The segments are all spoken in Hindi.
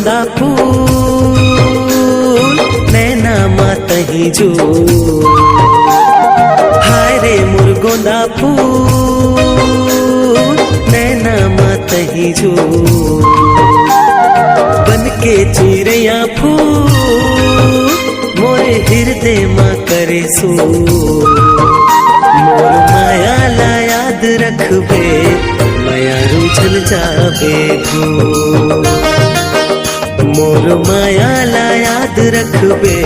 गोंदा फूल नैना मातही जो, हाय रे मोर गोंदा फूल नैना मातही जो, बन के चिड़ैया फूल मोरे हृदय माँ करे सो, मोर माया ला याद रखबे माया रूठल जाबे भू, मोर माया ला याद रखबे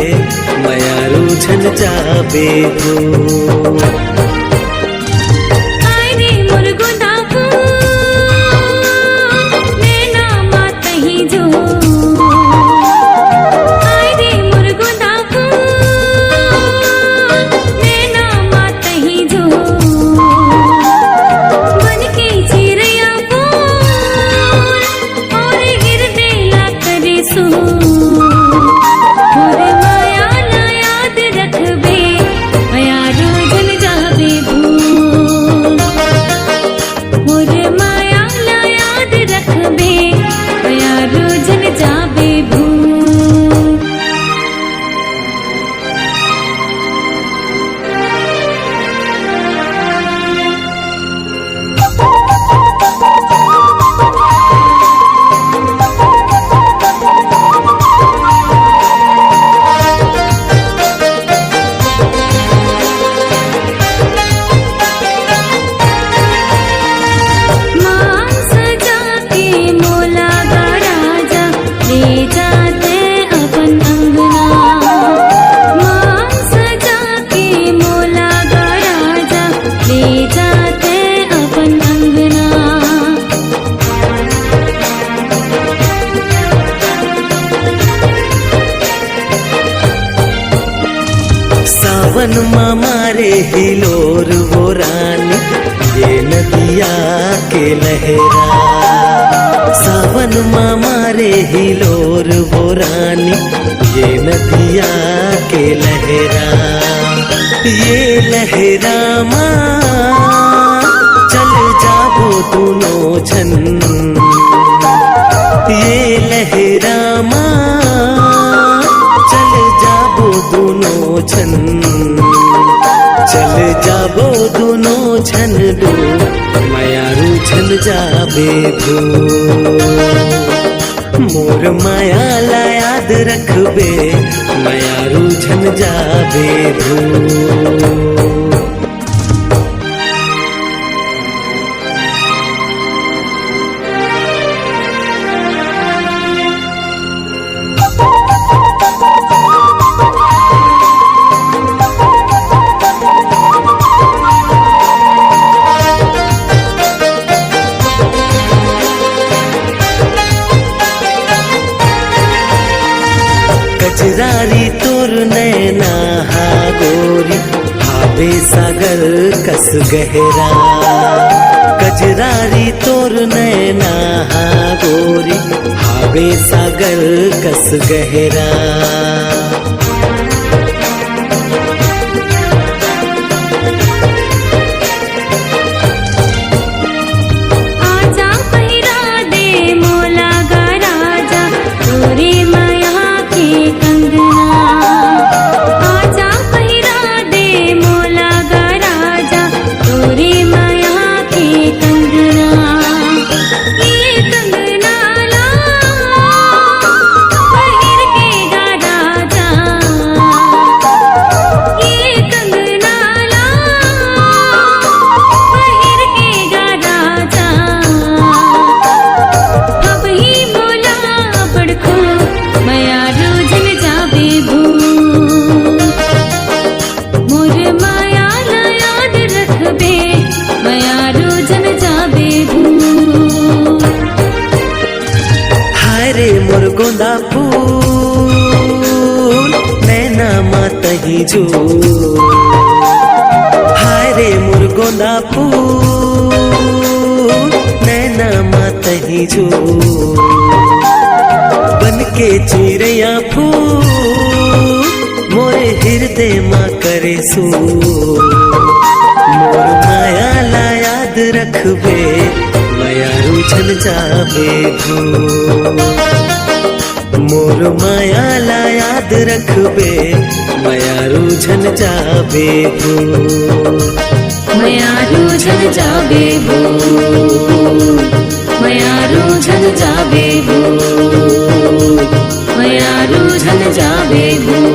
माया रूठल जाबे भू। सावन मारे हिलोर वो रानी ये नदिया के लहरा, सावन मारे हिलोर वो रानी ये नदिया के लहरा, ये लहरा माँ चल जाबो दोनों छन, ये लहरा माँ चल जाबो दोनों छन, चल जाबो दोनों छन दो माया रूठल जाबे भू, मोर माया ला याद रखबे माया रूठल जाबे भू। कजरारी तोर नैना हा गोरी हावे सागर कस गहरा, कजरारी तोर नैना हा गोरी हावे सागर कस गहरा, मोर गोंदा फूल नैना मातही जो, हाय रे मोर गोंदा फूल नैना मातही जो, बन के चिड़ैया फूल मोरे हृदय माँ करे सो, मोर माया ला याद रखबे माया रूठल जाबे भू। मोर मायाला याद रखबे माया रूझन जाबे हो माया रूझन जाबे हो माया रूझन जाबे हो माया रूझन जाबे हो।